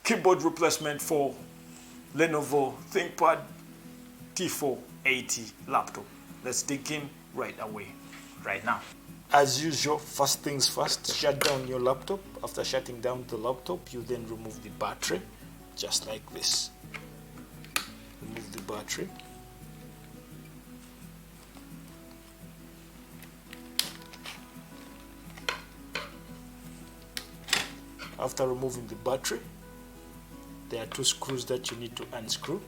keyboard replacement for Lenovo ThinkPad T480 laptop. Let's dig in right away, right now. As usual, first things first, shut down your laptop. After shutting down the laptop, you then remove the battery, just like this. Remove the battery. After removing the battery, there are two screws that you need to unscrew,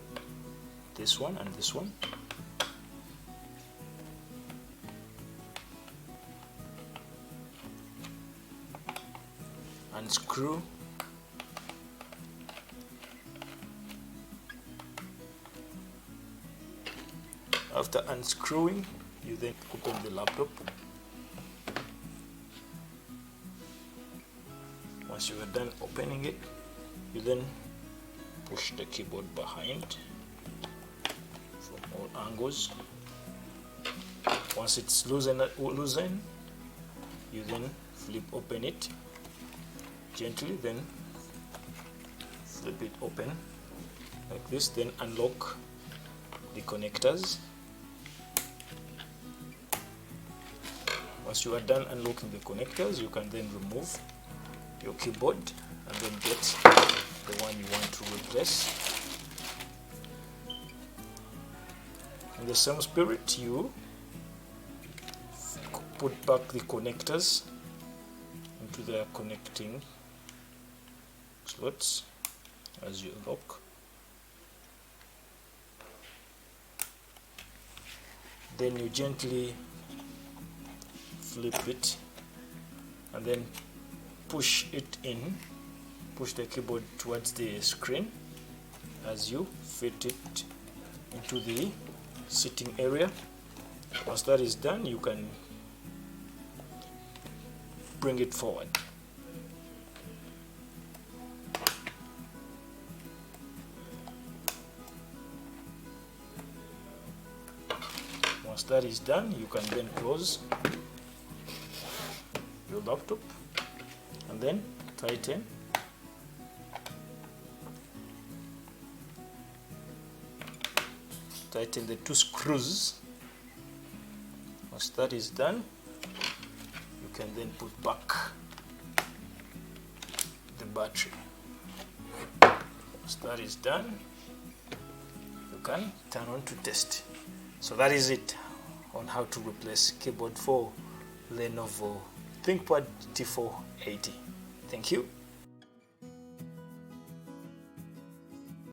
this one and this one. Unscrew. After unscrewing, you then open the laptop. Once you are done opening it, you then push the keyboard behind from all angles. Once it's loosened, you then flip open it gently, then flip it open like this, then unlock the connectors. Once you are done unlocking the connectors, you can then remove your keyboard and then get the one you want to replace. In the same spirit, you put back the connectors into their connecting slots as you lock. Then you gently flip it and then push it in, push the keyboard towards the screen as you fit it into the sitting area. Once that is done, you can bring it forward. Once that is done, you can then close your laptop and then tighten the two screws. Once that is done, you can then put back the battery. Once that is done, you can turn on to test. So that is it on how to replace keyboard for Lenovo ThinkPad T480. Thank you.